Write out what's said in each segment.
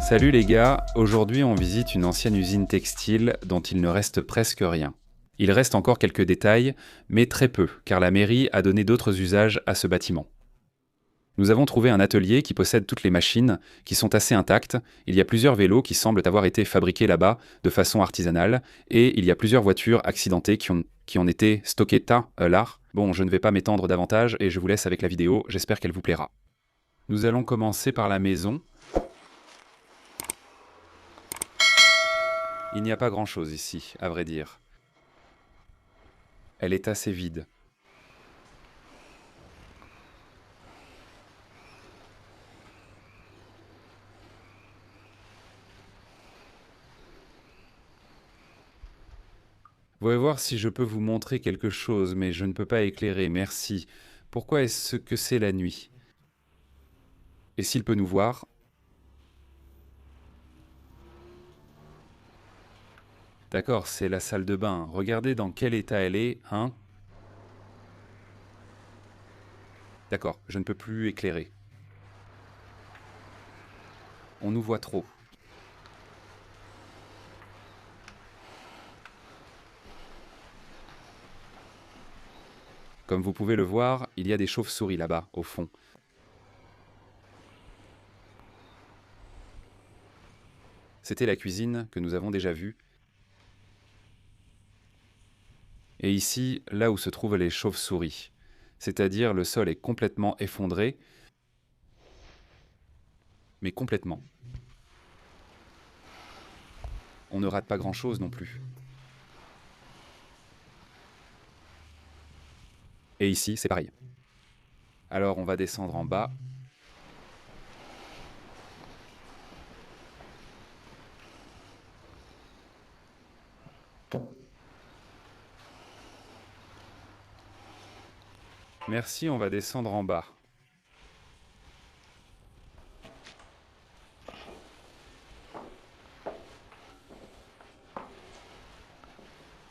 Salut les gars, aujourd'hui on visite une ancienne usine textile dont il ne reste presque rien. Il reste encore quelques détails, mais très peu, car la mairie a donné d'autres usages à ce bâtiment. Nous avons trouvé un atelier qui possède toutes les machines, qui sont assez intactes, il y a plusieurs vélos qui semblent avoir été fabriqués là-bas de façon artisanale, et il y a plusieurs voitures accidentées qui ont été stockées là. Bon, je ne vais pas m'étendre davantage et je vous laisse avec la vidéo, j'espère qu'elle vous plaira. Nous allons commencer par la maison. Il n'y a pas grand-chose ici, à vrai dire. Elle est assez vide. Voyez voir si je peux vous montrer quelque chose, mais je ne peux pas éclairer, merci. Pourquoi est-ce que c'est la nuit? Et s'il peut nous voir? D'accord, c'est la salle de bain. Regardez dans quel état elle est, hein? D'accord, je ne peux plus éclairer. On nous voit trop. Comme vous pouvez le voir, il y a des chauves-souris là-bas, au fond. C'était la cuisine que nous avons déjà vue. Et ici, là où se trouvent les chauves-souris. C'est-à-dire le sol est complètement effondré, mais complètement. On ne rate pas grand-chose non plus. Et ici, c'est pareil. Alors on va descendre en bas. Merci, on va descendre en bas.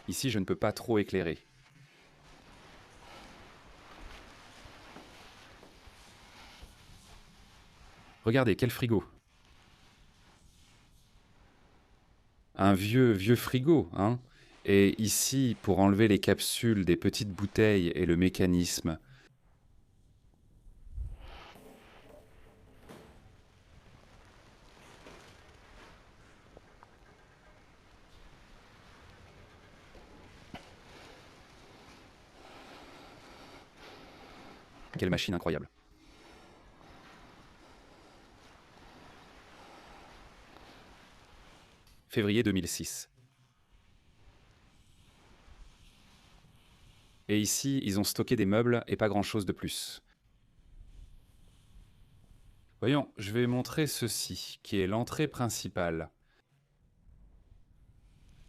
Ici, je ne peux pas trop éclairer. Regardez, quel frigo! Un vieux frigo, hein? Et ici, pour enlever les capsules des petites bouteilles et le mécanisme. Quelle machine incroyable! Février 2006. Et ici, ils ont stocké des meubles et pas grand-chose de plus. Voyons, je vais montrer ceci, qui est l'entrée principale.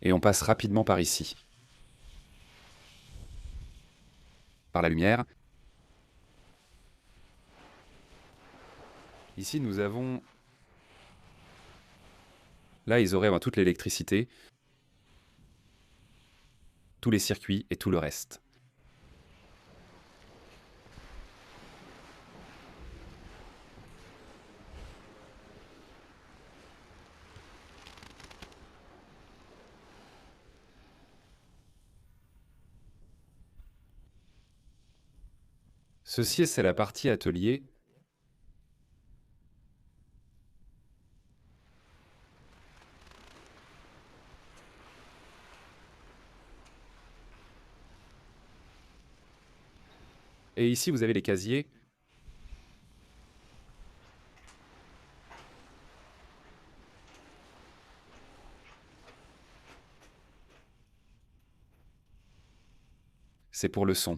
Et on passe rapidement par ici. Par la lumière. Ici, nous avons... Là, ils auraient toute l'électricité, tous les circuits et tout le reste. Ceci, c'est la partie atelier. Et ici, vous avez les casiers. C'est pour le son.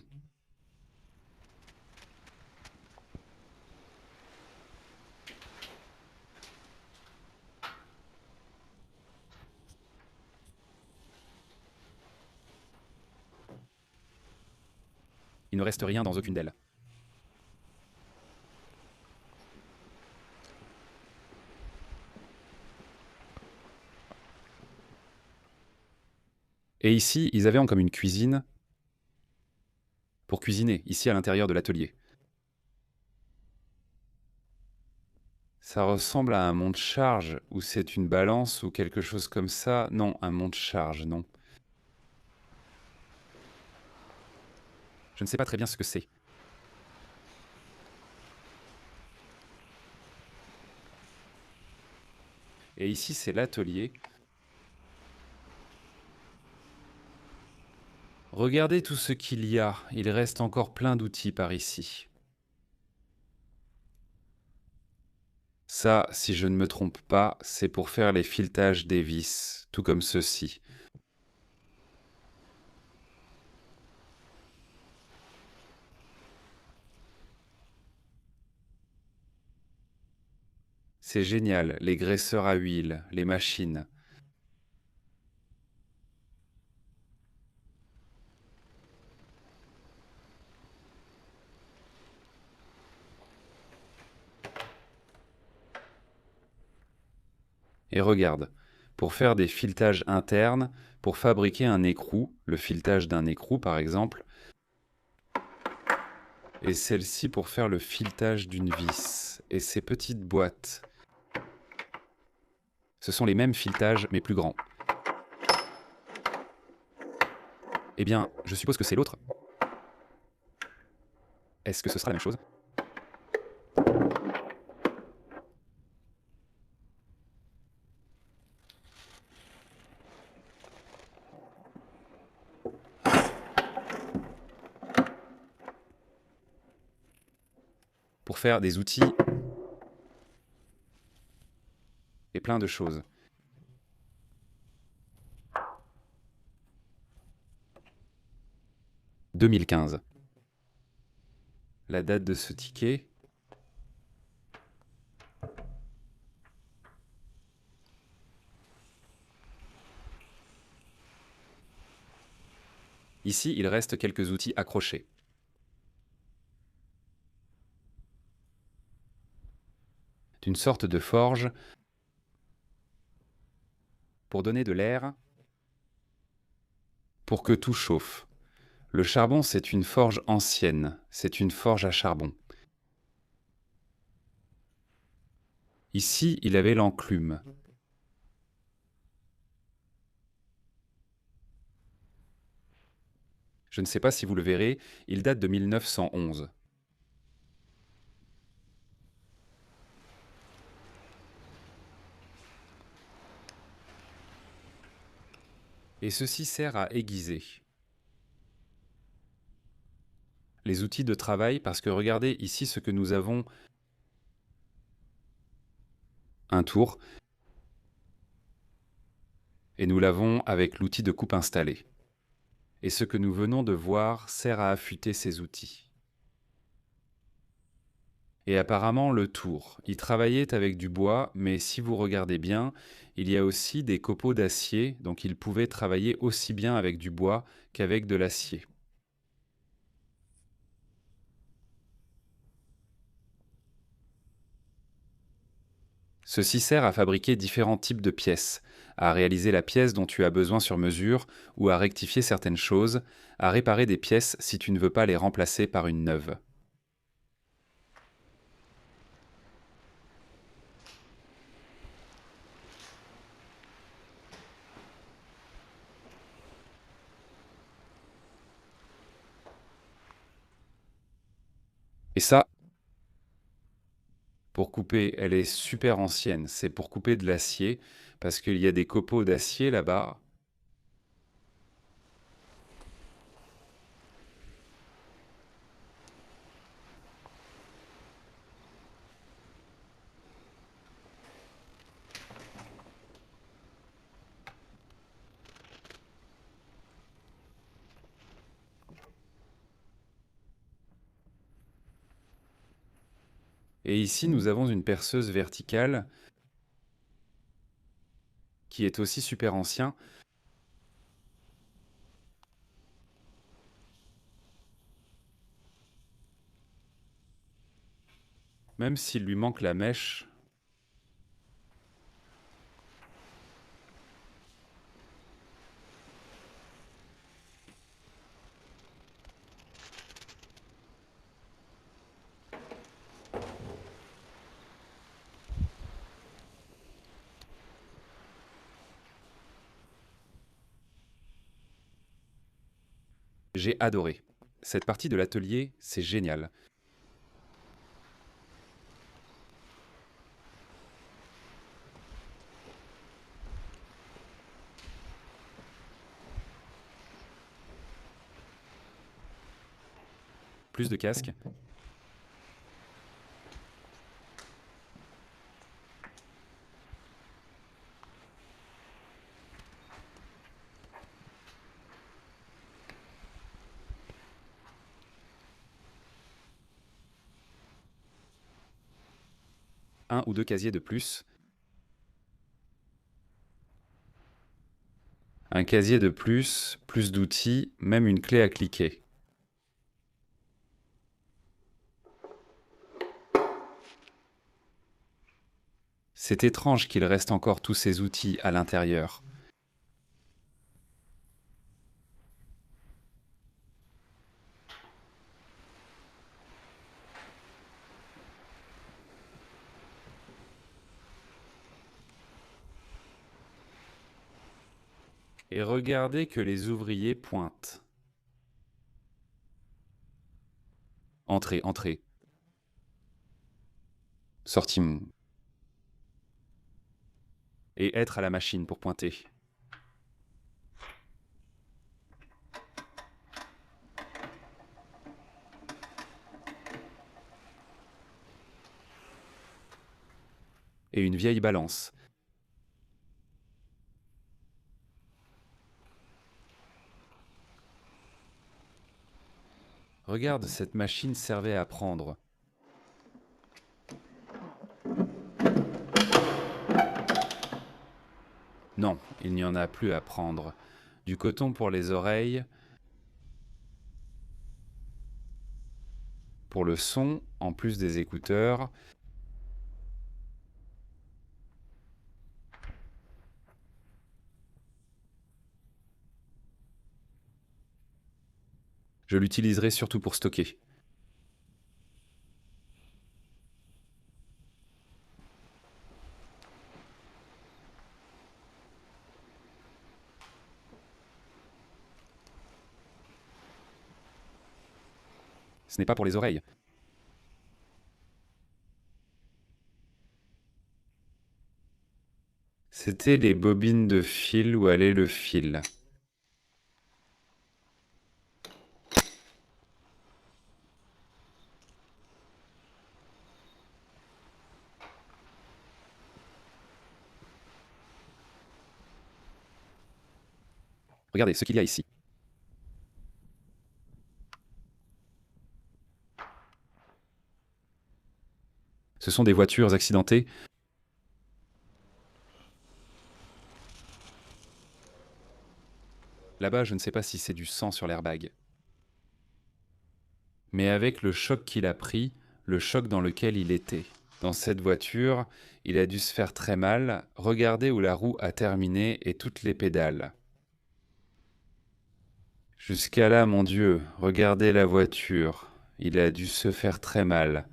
Il ne reste rien dans aucune d'elles. Et ici, ils avaient comme une cuisine pour cuisiner, ici à l'intérieur de l'atelier. Ça ressemble à un monte-charge, ou c'est une balance, ou quelque chose comme ça. Non, un monte-charge, non. Je ne sais pas très bien ce que c'est. Et ici, c'est l'atelier. Regardez tout ce qu'il y a. Il reste encore plein d'outils par ici. Ça, si je ne me trompe pas, c'est pour faire les filetages des vis, tout comme ceci. C'est génial, les graisseurs à huile, les machines. Et regarde, pour faire des filetages internes, pour fabriquer un écrou, le filetage d'un écrou par exemple, et celle-ci pour faire le filetage d'une vis, et ces petites boîtes. Ce sont les mêmes filetages mais plus grands. Eh bien, je suppose que c'est l'autre. Est-ce que ce sera la même chose? Pour faire des outils et plein de choses. 2015. La date de ce ticket. Ici, il reste quelques outils accrochés. D'une sorte de forge pour donner de l'air, pour que tout chauffe. Le charbon, c'est une forge ancienne, c'est une forge à charbon. Ici, il avait l'enclume. Je ne sais pas si vous le verrez, il date de 1911. Et ceci sert à aiguiser les outils de travail parce que regardez ici ce que nous avons. Un tour. Et nous l'avons avec l'outil de coupe installé. Et ce que nous venons de voir sert à affûter ces outils. Et apparemment le tour. Il travaillait avec du bois, mais si vous regardez bien, il y a aussi des copeaux d'acier, donc il pouvait travailler aussi bien avec du bois qu'avec de l'acier. Ceci sert à fabriquer différents types de pièces, à réaliser la pièce dont tu as besoin sur mesure, ou à rectifier certaines choses, à réparer des pièces si tu ne veux pas les remplacer par une neuve. Et ça, pour couper, elle est super ancienne, c'est pour couper de l'acier, parce qu'il y a des copeaux d'acier là-bas. Et ici, nous avons une perceuse verticale qui est aussi super ancien. Même s'il lui manque la mèche. J'ai adoré. Cette partie de l'atelier, c'est génial. Plus de casques. Un ou deux casiers de plus. Un casier de plus, plus d'outils, même une clé à cliquer. C'est étrange qu'il reste encore tous ces outils à l'intérieur. Et regardez que les ouvriers pointent. Entrez, entrez. Sortis. Et être à la machine pour pointer. Et une vieille balance. Regarde, cette machine servait à prendre. Non, il n'y en a plus à prendre. Du coton pour les oreilles. Pour le son, en plus des écouteurs. Je l'utiliserai surtout pour stocker. Ce n'est pas pour les oreilles. C'était les bobines de fil où allait le fil. Regardez ce qu'il y a ici. Ce sont des voitures accidentées. Là-bas, je ne sais pas si c'est du sang sur l'airbag. Mais avec le choc qu'il a pris, le choc dans lequel il était. Dans cette voiture, il a dû se faire très mal. Regardez où la roue a terminé et toutes les pédales. Jusqu'à là, mon Dieu, regardez la voiture. Il a dû se faire très mal.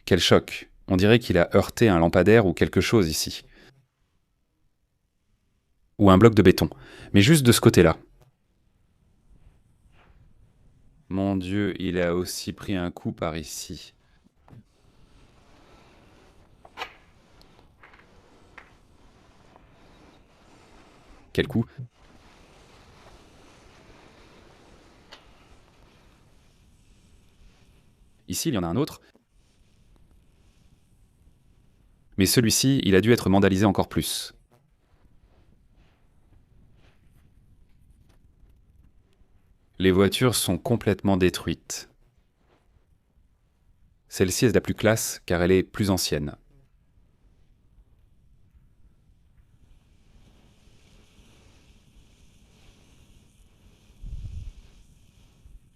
Quel choc! On dirait qu'il a heurté un lampadaire ou quelque chose ici. Ou un bloc de béton. Mais juste de ce côté-là. Mon Dieu, il a aussi pris un coup par ici. Quel coup! Ici, il y en a un autre. Mais celui-ci, il a dû être vandalisé encore plus. Les voitures sont complètement détruites. Celle-ci est la plus classe car elle est plus ancienne.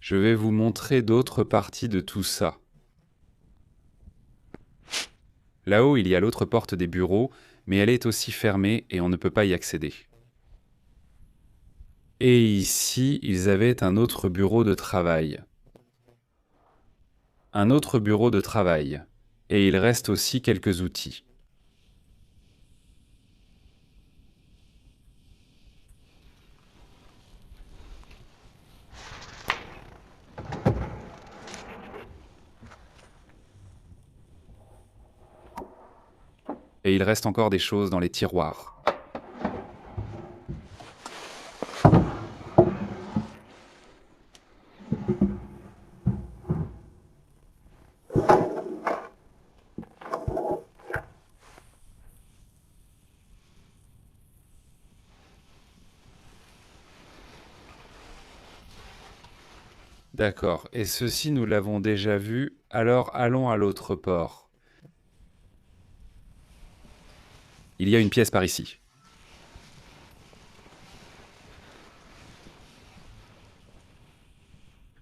Je vais vous montrer d'autres parties de tout ça. Là-haut, il y a l'autre porte des bureaux, mais elle est aussi fermée et on ne peut pas y accéder. Et ici, ils avaient un autre bureau de travail. Un autre bureau de travail. Et il reste aussi quelques outils. Et il reste encore des choses dans les tiroirs. D'accord, et ceci nous l'avons déjà vu, alors allons à l'autre port. Il y a une pièce par ici.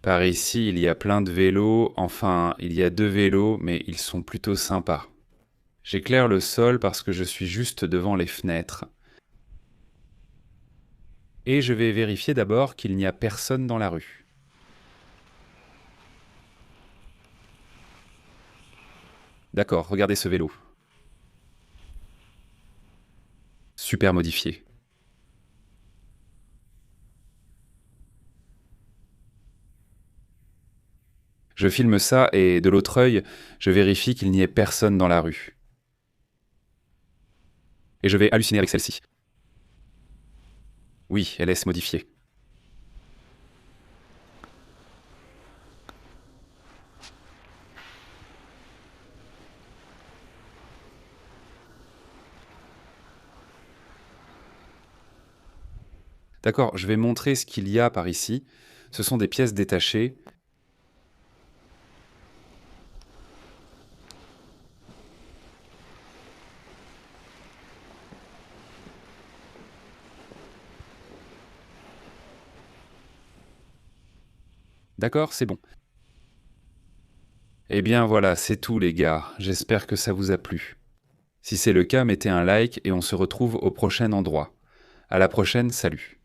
Par ici, il y a plein de vélos, enfin, il y a 2 vélos, mais ils sont plutôt sympas. J'éclaire le sol parce que je suis juste devant les fenêtres. Et je vais vérifier d'abord qu'il n'y a personne dans la rue. D'accord, regardez ce vélo. Super modifié. Je filme ça et de l'autre œil, je vérifie qu'il n'y ait personne dans la rue. Et je vais halluciner avec celle-ci. Oui, elle est modifiée. D'accord, je vais montrer ce qu'il y a par ici. Ce sont des pièces détachées. D'accord, c'est bon. Eh bien voilà, c'est tout les gars. J'espère que ça vous a plu. Si c'est le cas, mettez un like et on se retrouve au prochain endroit. À la prochaine, salut.